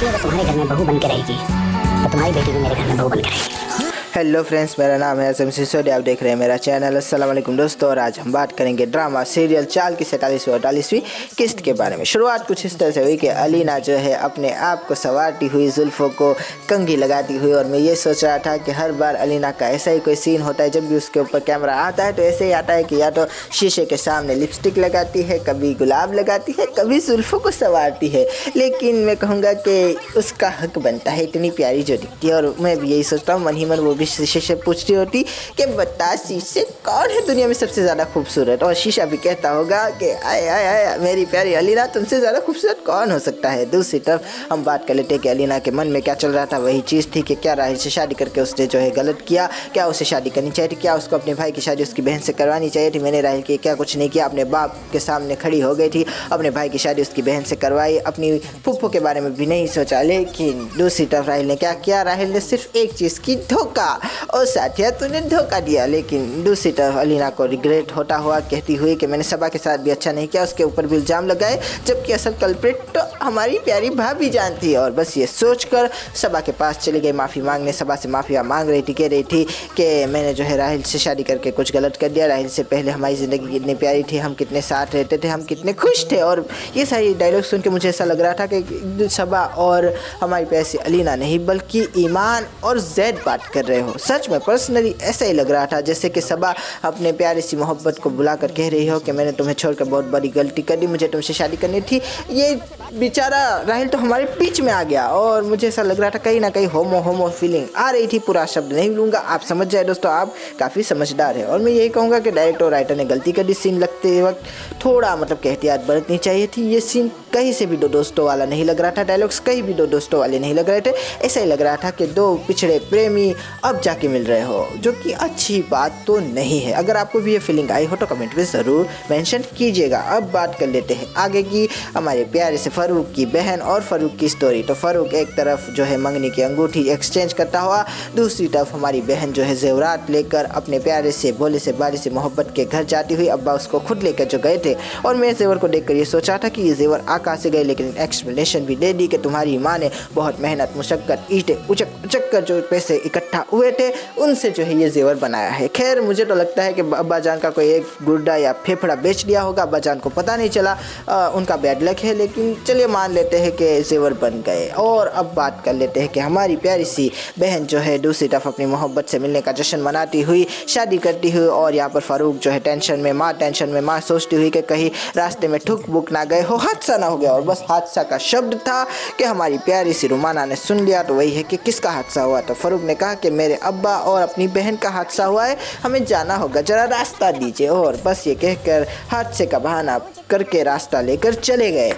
बेटी अगर तुम्हारे घर में बहू बन के रहेगी तो तुम्हारी बेटी भी मेरे घर में बहू बन के रहेगी। हेलो फ्रेंड्स, मेरा नाम है असम सिसोदिया। आप देख रहे हैं मेरा चैनल। अस्सलाम वालेकुम दोस्तों। और आज हम बात करेंगे ड्रामा सीरियल चाल की 47वीं और 48वीं किस्त के बारे में। शुरुआत कुछ इस तरह से हुई कि अलीना जो है अपने आप को संवारती हुई, जुल्फ़ों को कंघी लगाती हुई, और मैं ये सोच रहा था कि हर बार अलीना का ऐसा ही कोई सीन होता है, जब भी उसके ऊपर कैमरा आता है तो ऐसे ही आता है कि या तो शीशे के सामने लिपस्टिक लगाती है, कभी गुलाब लगाती है, कभी जुल्फ़ों को संवारती है। लेकिन मैं कहूँगा कि उसका हक बनता है, इतनी प्यारी जो दिखती है। और मैं भी यही सोचता हूँ, मन ही मन वो शीशे से पूछ रही होती कि बता शीशे कौन है दुनिया में सबसे ज़्यादा खूबसूरत, और शीशा भी कहता होगा कि आए आए आए मेरी प्यारी अलीना, तुमसे ज़्यादा खूबसूरत कौन हो सकता है। दूसरी तरफ हम बात कर लेते हैं कि अलीना के मन में क्या चल रहा था। वही चीज़ थी कि क्या राहिल से शादी करके उसने जो है गलत किया, क्या उसे शादी करनी चाहिए थी, क्या उसको अपने भाई की शादी उसकी बहन से करवानी चाहिए थी। मैंने राहिल की क्या कुछ नहीं किया, अपने बाप के सामने खड़ी हो गई थी, अपने भाई की शादी उसकी बहन से करवाई, अपनी फूफो के बारे में भी नहीं सोचा। लेकिन दूसरी तरफ राहिल ने क्या किया, राहिल ने सिर्फ एक चीज़ की, धोखा। और साथिया तूने धोखा दिया। लेकिन दूसरी तरफ अलीना को रिग्रेट होता हुआ कहती हुई कि मैंने सबा के साथ भी अच्छा नहीं किया, उसके ऊपर भी इल्ज़ाम लगाए, जबकि असल कल्प्रिट तो हमारी प्यारी भाभी जानती है। और बस ये सोचकर सबा के पास चली गई माफ़ी मांगने। सबा से माफ़ी मांग रही थी, कह रही थी कि मैंने जो है राहिल से शादी करके कुछ गलत कर दिया। राहिल से पहले हमारी ज़िंदगी कितनी प्यारी थी, हम कितने साथ रहते थे, हम कितने खुश थे। और ये सारी डायलॉग सुन के मुझे ऐसा लग रहा था कि सबा और हमारी प्यारी अलीना नहीं बल्कि ईमान और जैद बात कर रहे हो। सच में पर्सनली ऐसा ही लग रहा था जैसे कि सबा अपने प्यारी सी मोहब्बत को बुलाकर कह रही हो कि मैंने तुम्हें छोड़कर बहुत बड़ी गलती कर दी, मुझे तुमसे शादी करनी थी। ये बेचारा राहिल तो हमारे बीच में आ गया, और मुझे ऐसा लग रहा था कहीं ना कहीं होमो फीलिंग आ रही थी। पूरा शब्द नहीं लूँगा, आप समझ जाए दोस्तों, आप काफ़ी समझदार है। और मैं यही कहूँगा कि डायरेक्टर और राइटर ने गलती कर दी। सीन लगते वक्त थोड़ा एहतियात बरतनी चाहिए थी। ये सीन कहीं से भी दो दोस्तों वाला नहीं लग रहा था, डायलॉग्स कहीं भी दो दोस्तों वाले नहीं लग रहे थे। ऐसा ही लग रहा था कि दो पिछड़े प्रेमी अब जाके मिल रहे हो, जो कि अच्छी बात तो नहीं है। अगर आपको भी ये फीलिंग आई हो तो कमेंट में ज़रूर मेंशन कीजिएगा। अब बात कर लेते हैं आगे की, हमारे प्यारे से फ़ारूक की बहन और फ़ारूक की स्टोरी। तो फ़ारूक एक तरफ जो है मंगनी की अंगूठी एक्सचेंज करता हुआ, दूसरी तरफ हमारी बहन जो है ज़ेवरात लेकर अपने प्यारे से भोले से बारी से मोहब्बत के घर जाती हुई। अब्बा उसको खुद लेकर जो गए थे, और मैं ज़ेवर को देखकर ये सोचा था कि ये ज़ेवर आकाश से गए, लेकिन एक्सप्लेनेशन भी दे दी कि तुम्हारी माँ ने बहुत मेहनत मुशक्कत ईंटें उचक उचक कर जो पैसे इकट्ठा हुए थे उनसे जो है ये ज़ेवर बनाया है। खैर मुझे तो लगता है कि अब्बा जान का कोई एक गुर्दा या फेफड़ा बेच दिया होगा, अब्बा जान को पता नहीं चला, उनका बैड लक है। लेकिन चलिए मान लेते हैं कि ज़ेवर बन गए। और अब बात कर लेते हैं कि हमारी प्यारी सी बहन जो है दूसरी तरफ अपनी मोहब्बत से मिलने का जश्न मनाती हुई शादी करती हुई, और यहाँ पर फ़ारूक जो है टेंशन में, माँ सोचती हुई कि कहीं रास्ते में ठुक बुक ना गए हो, हादसा ना हो गया। और बस हादसा का शब्द था कि हमारी प्यारी सी रुमाना ने सुन लिया। तो वही है कि किसका हादसा हुआ। तो फ़ारूक ने कहा कि मेरे अब्बा और अपनी बहन का हादसा हुआ है, हमें जाना होगा, ज़रा रास्ता दीजिए। और बस ये कहकर हादसे का बहाना करके रास्ता लेकर चले गए।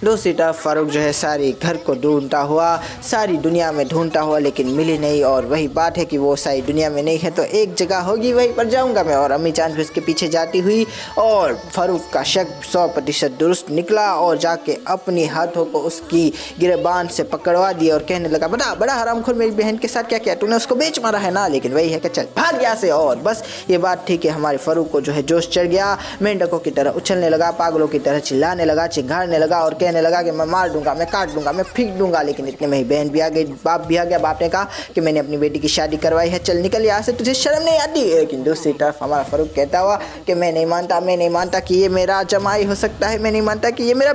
दूसरी तरफ फ़ारूक जो है सारी घर को ढूंढता हुआ, सारी दुनिया में ढूंढता हुआ, लेकिन मिली नहीं। और वही बात है कि वो सारी दुनिया में नहीं है तो एक जगह होगी, वहीं पर जाऊंगा मैं। और अम्मी जान भी उसके पीछे जाती हुई, और फ़ारूक का शक 100% दुरुस्त निकला, और जाके अपनी हाथों को उसकी गिरबान से पकड़वा दिया और कहने लगा, बड़ा हरामखोर, मेरी बहन के साथ क्या किया तूने, उसको बेच मारा है ना। लेकिन वही है कि चल भाग गया से। और बस ये बात थी कि हमारे फ़ारूक को जो है जोश चढ़ गया, मेंढकों की तरह उछलने लगा, पागलों की तरह चिल्लाने लगा, चिंघाड़ने लगा, और कहने लगा कि मैं मार दूंगा, मैं काट दूंगा, मैं फेंक दूंगा। लेकिन इतने में ही बहन भी आ गई, बाप भी आ गया। बाप ने कहा कि मैंने अपनी बेटी की शादी करवाई है, चल निकल यहाँ से, तुझे शर्म नहीं आती। लेकिन दूसरी तरफ हमारा फ़ारूक कहता हुआ कि मैं नहीं मानता कि ये मेरा जमाई हो सकता है, मैं नहीं मानता कि ये मेरा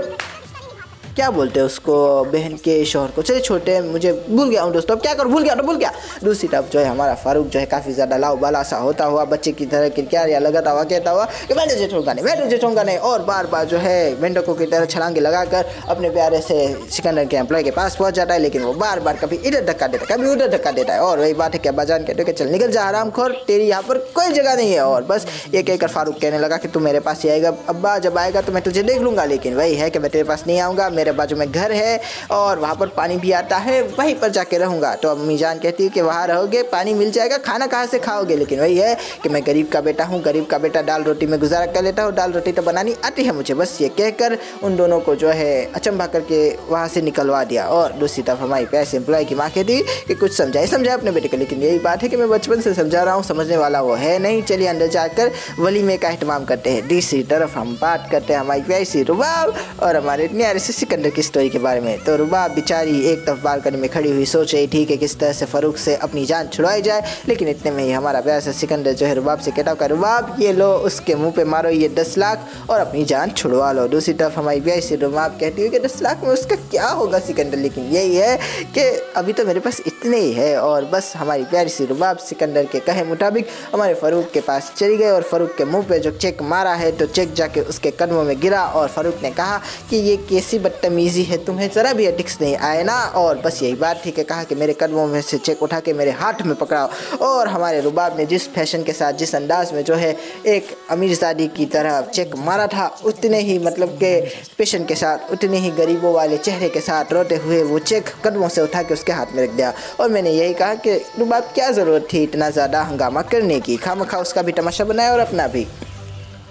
क्या बोलते हैं उसको, बहन के शोहर को, चलिए छोटे, मुझे भूल गया हूँ दोस्तों, अब क्या करूँ, भूल गया। दूसरी तरफ जो है हमारा फ़ारूक जो है काफ़ी ज़्यादा लाव बाला सा होता हुआ, बच्चे की तरह किरकियारियाँ लगाता हुआ कहता हुआ कि मैं तुझे छोड़ूंगा नहीं, और बार बार जो है मेंढकों की तरह छलांगे लगाकर अपने प्यारे से सिकंदर के एम्प्लॉय के पास पहुँच जाता है। लेकिन वो बार बार कभी इधर धक्का देता है, कभी उधर धक्का देता है। और वही बात है कि अब्बा जान कहते हैं कि चल निकल जा हरामखोर, तेरी यहाँ पर कोई जगह नहीं है। और बस ये कहकर फ़ारूक कहने लगा कि तू मेरे पास ही आएगा अब्बा, जब आएगा तो मैं तुझे देख लूँगा। लेकिन वही है कि मैं तेरे पास नहीं आऊँगा, मेरे बाजू में घर है और वहाँ पर पानी भी आता है, वहीं पर जाके रहूँगा। तो अम्मी जान कहती है कि वहाँ रहोगे, पानी मिल जाएगा, खाना कहाँ से खाओगे। लेकिन वही है कि मैं गरीब का बेटा हूँ, गरीब का बेटा दाल रोटी में गुजारा कर लेता हूँ, दाल रोटी तो बनानी आती है मुझे। बस ये कहकर उन दोनों को जो है अचंभा करके वहाँ से निकलवा दिया। और दूसरी तरफ हमारी पैसे एम्प्लॉय की माँ कहती कि कुछ समझाए अपने बेटे को। लेकिन यही बात है कि मैं बचपन से समझा रहा हूँ, समझने वाला वो है नहीं। चलिए अंदर जाकर वलीमे का एहतमाम करते हैं। दूसरी तरफ हम बात करते हैं हमारी प्यारी सी रुबाब और हमारे न्यारे से सिकंदर सिकंदर की स्टोरी के बारे में। तो रुबाब बेचारी एक तरफ बालकनी में खड़ी हुई सोच रही थी कि किस तरह से फ़ारूक से अपनी जान छुड़वाई जाए, लेकिन इतने में ही हमारा प्यारा सा सिकंदर जो है रुबाब से कहता होगा, रुबाब ये लो, उसके मुंह पे मारो ये 10 लाख और अपनी जान छुड़वा लो। दूसरी तरफ हमारी प्यारी सी रुबाब कहती है कि 10 लाख में उसका क्या होगा सिकंदर, लेकिन यही है कि अभी तो मेरे पास इतने ही है। और बस हमारी प्यारी सी रुबाब सिकंदर के कहे मुताबिक हमारे फ़ारूक के पास चली गई और फ़ारूक के मुंह पे जो चेक मारा है तो चेक जाके उसके कदमों में गिरा और फ़ारूक ने कहा कि ये कैसी बदतमीज़ी है, तुम्हें ज़रा भी एथिक्स नहीं आए ना। और बस यही बात थी कि कहा कि मेरे कदमों में से चेक उठा के मेरे हाथ में पकड़ाओ। और हमारे रुबाब ने जिस फैशन के साथ, जिस अंदाज में जो है एक अमीरजादी की तरह चेक मारा था, उतने ही मतलब के पेशन के साथ, उतने ही गरीबों वाले चेहरे के साथ रोते हुए वो चेक कदमों से उठा के उसके हाथ में रख दिया। और मैंने यही कहा कि रुबाब क्या ज़रूरत थी इतना ज़्यादा हंगामा करने की, खामखा उसका भी तमाशा बनाया और अपना भी।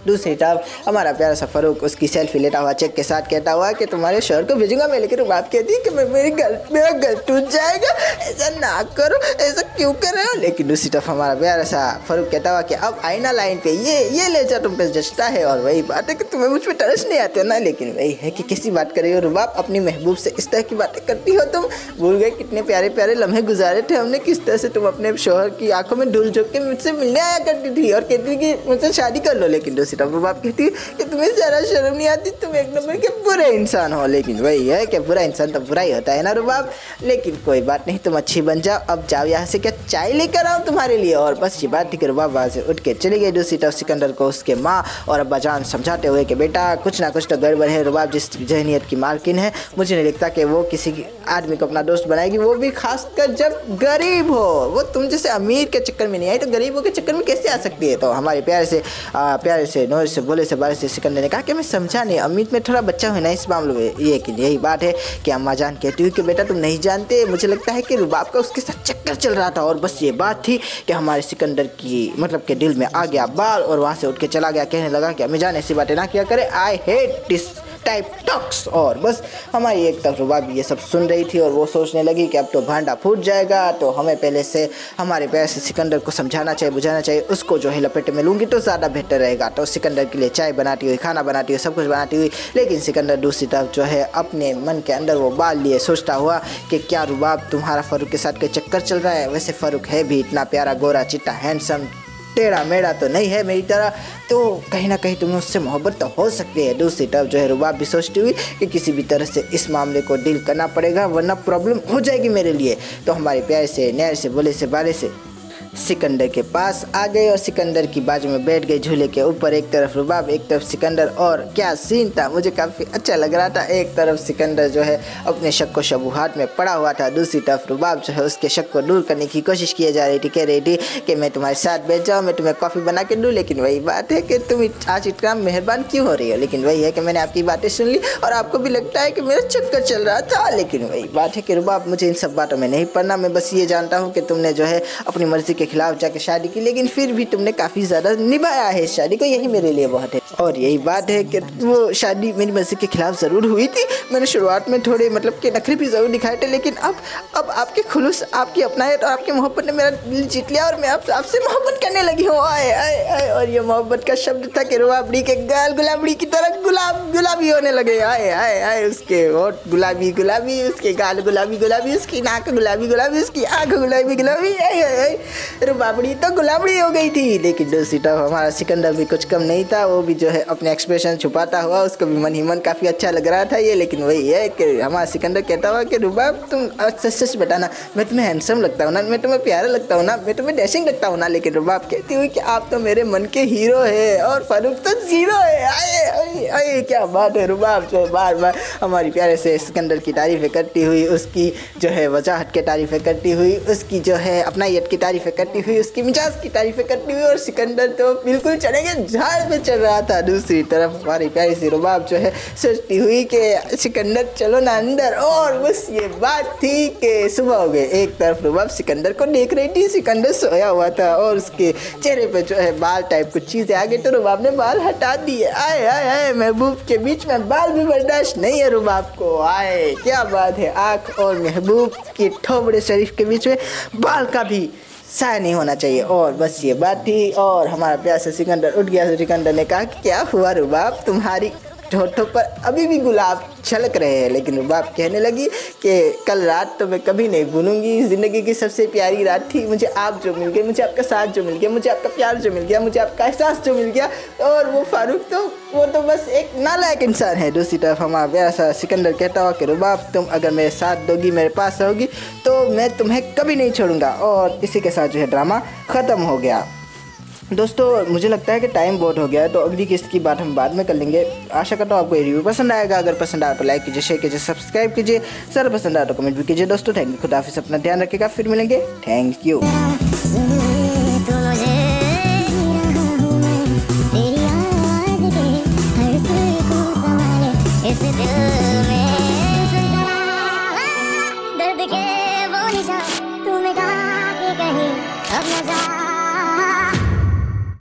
दूसरी तरफ हमारा प्यारा सा फ़ारूक उसकी सेल्फी लेता हुआ चेक के साथ कहता हुआ कि तुम्हारे शोहर को भेजूंगा मैं, लेकिन रुबाब कहती है कि मेरा घर टूट जाएगा, ऐसा ना करो, ऐसा क्यों कर रहे हो। लेकिन दूसरी तरफ हमारा प्यारा सा फ़ारूक कहता हुआ कि अब आई ना लाइन पे, ये ले जा, तुम पे जचता है। और वही बात है कि तुम्हें मुझ पर तरस नहीं आते ना, लेकिन वही है कि किसी बात कर रही हो रुबाब, अपनी महबूब से इस तरह की बातें करती हो तुम। भूल गए कितने प्यारे प्यारे लम्हे गुजारे थे हमने, किस तरह से तुम अपने शोहर की आंखों में ढूल झोंक के मुझसे मिलने आया करती थी और कहती थी कि मुझसे शादी कर लो। लेकिन दूसरी तरफ रुबाब कहती है कि तुम्हें ज़रा शर्म नहीं आती, तुम एक नंबर के बुरे इंसान हो। लेकिन वही है कि बुरा इंसान तो बुरा ही होता है ना रुबाब। लेकिन कोई बात नहीं, तुम अच्छी बन जाओ, अब जाओ यहाँ से, क्या चाय लेकर आओ तुम्हारे लिए। और बस ये बात थी कि रुबाब वहाँ से उठ के चली गई। दूसरी तरफ सिकंदर को उसके माँ और अब्बा जान समझाते हुए कि बेटा कुछ ना कुछ तो गड़बड़ है, रुबाब जिस जहनीत की मालकिन है मुझे नहीं लगता कि वो किसी आदमी को अपना दोस्त बनाएगी, वो भी खासकर जब गरीब हो। वो तुम जैसे अमीर के चक्कर में नहीं आई तो गरीबों के चक्कर में कैसे आ सकती है। तो हमारे प्यारे से नौर से बोले से बारे से सिकंदर ने कहा कि मैं समझा नहीं, अमित में थोड़ा बच्चा हुआ ना इस मामले में। यही बात है कि अम्मा जान कहती हुई कि बेटा तुम नहीं जानते, मुझे लगता है कि रुबाब का उसके साथ चक्कर चल रहा था। और बस ये बात थी कि हमारे सिकंदर की मतलब के दिल में आ गया बाल और वहाँ से उठ के चला गया, कहने लगा कि अम्मी जान ऐसी बातें ना किया करे, I hate this type talks. और बस हमारी एक तरफ रुबाब ये सब सुन रही थी और वो सोचने लगी कि अब तो भांडा फूट जाएगा, तो हमें पहले से हमारे प्यारे से सिकंदर को समझाना चाहिए, बुझाना चाहिए, उसको जो है लपेटे में लूँगी तो ज़्यादा बेहतर रहेगा। तो सिकंदर के लिए चाय बनाती हुई, खाना बनाती हुई, सब कुछ बनाती हुई, लेकिन सिकंदर दूसरी तरफ जो है अपने मन के अंदर वो बाल लिए सोचता हुआ कि क्या रुबाब तुम्हारा फ़ारूक के साथ कोई चक्कर चल रहा है। वैसे फ़ारूक है भी इतना प्यारा, गोरा चिट्टा, हैंडसम, टेढ़ा मेढ़ा तो नहीं है मेरी तरह, तो कहीं ना कहीं तुम्हें उससे मोहब्बत तो हो सकती है। दूसरी तरफ जो है रुबाब भी सोचती हुई कि किसी भी तरह से इस मामले को डील करना पड़ेगा वरना प्रॉब्लम हो जाएगी मेरे लिए। तो हमारे प्यारे से नैर से बोले से बारे से सिकंदर के पास आ गए और सिकंदर की बाजू में बैठ गए झूले के ऊपर। एक तरफ रुबाब, एक तरफ सिकंदर, और क्या सीन था, मुझे काफ़ी अच्छा लग रहा था। एक तरफ सिकंदर जो है अपने शक को शबूहात में पड़ा हुआ था, दूसरी तरफ रुबाब जो है उसके शक को दूर करने की कोशिश किए जा रही थी, कह रही थी कि मैं तुम्हारे साथ बैठ जाऊँ, मैं तुम्हें कॉफ़ी बना के दूँ। लेकिन वही बात है कि तुम आज इतना मेहरबान क्यों हो रही हो। लेकिन वही है कि मैंने आपकी बातें सुन ली और आपको भी लगता है कि मेरा चक्कर चल रहा था। लेकिन वही बात है कि रुबाब मुझे इन सब बातों में नहीं पड़ना, मैं बस ये जानता हूँ कि तुमने जो है अपनी मर्जी के खिलाफ जाके शादी की, लेकिन फिर भी तुमने काफ़ी ज़्यादा निभाया है इस शादी को, यही मेरे लिए बहुत है। और यही बात है कि वो शादी मेरी मर्जी के खिलाफ ज़रूर हुई थी, मैंने शुरुआत में थोड़े मतलब कि नखरे भी ज़रूर दिखाए थे, लेकिन अब आपके खुलूस, आपकी अपनायत और आपकी मोहब्बत ने मेरा दिल जीत लिया और मैं आपसे मोहब्बत करने लगी हूँ। आए आए आए, और ये मोहब्बत का शब्द था कि रुबाबड़ी के गाल गुलाबड़ी की तरह गुलाबी होने लगे। आए आए आए, उसके होठ गुलाबी गुलाबी, उसके गाल गुलाबी गुलाबी, उसकी नाक गुलाबी गुलाबी, उसकी आँख गुलाबी गुलाबी, रुबाबड़ी तो गुलाबड़ी हो गई थी। लेकिन दूसरी तरफ हमारा सिकंदर भी कुछ कम नहीं था, वो भी जो है अपने एक्सप्रेशन छुपाता हुआ, उसको भी मन ही मन काफ़ी अच्छा लग रहा था ये। लेकिन वही है कि हमारा सिकंदर कहता हुआ कि रुबाब तुम सच सच बताना, मैं तुम्हें हैंडसम लगता हूँ ना, मैं तुम्हें प्यारा लगता हूँ ना, मैं तुम्हें डैशिंग लगता हूँ ना। लेकिन रुबाब कहती हुई कि आप तो मेरे मन के हीरो है और फ़ारूक तो जीरो है। आए आए आए, क्या बात है। रुबाब जो है बार बार हमारी प्यारे से सिकंदर की तारीफ़ें करती हुई, उसकी जो है वजाहत की तारीफ़ें करती हुई, उसकी जो है अपनायत की तारीफ़ें करती हुई, उसकी मिजाज की तारीफ़ें करती हुई, और सिकंदर तो बिल्कुल चढ़े के झाड़ पे चढ़ रहा था। दूसरी तरफ हमारी प्यारी सी रुबाब जो है सोचती हुई कि सिकंदर चलो ना अंदर। और बस ये बात थी कि सुबह हो गई। एक तरफ रुबाब सिकंदर को देख रही थी, सिकंदर सोया हुआ था और उसके चेहरे पे जो है बाल टाइप कुछ चीज़ें आ गई, तो रुबाब ने बाल हटा दिए। आए आए आए, महबूब के बीच में बाल भी बर्दाश्त नहीं है रुबाब को। आए, क्या बात है, आँख और महबूब के ठोबड़े शरीफ के बीच में बाल का भी साया नहीं होना चाहिए। और बस ये बात थी और हमारा प्यार से सिकंदर उठ गया। सिकंदर ने कहा कि क्या हुआ रुबाब, तुम्हारी होठों पर अभी भी गुलाब छलक रहे हैं। लेकिन रुबाब कहने लगी कि कल रात तो मैं कभी नहीं भूलूंगी, ज़िंदगी की सबसे प्यारी रात थी। मुझे आप जो मिल गए, मुझे आपका साथ जो मिल गया, मुझे आपका प्यार जो मिल गया, मुझे आपका एहसास जो मिल गया। और वो फारूक तो वो तो बस एक नालायक इंसान है। दूसरी तरफ हमारा प्यारा सा सिकंदर कहता हुआ कि रुबाब तुम अगर मेरे साथ दोगी, मेरे पास रहोगी तो मैं तुम्हें कभी नहीं छोड़ूंगा। और इसी के साथ जो है ड्रामा ख़त्म हो गया। दोस्तों मुझे लगता है कि टाइम बहुत हो गया है, तो अगली किस्त की बात हम बाद में कर लेंगे। आशा करता हूँ आपको ये रिव्यू पसंद आएगा। अगर पसंद आया तो लाइक कीजिए, शेयर कीजिए, सब्सक्राइब कीजिए। सर पसंद आया तो कमेंट भी कीजिए। दोस्तों थैंक यू, खुदा हाफिज़, अपना ध्यान रखिएगा, फिर मिलेंगे। Thank you.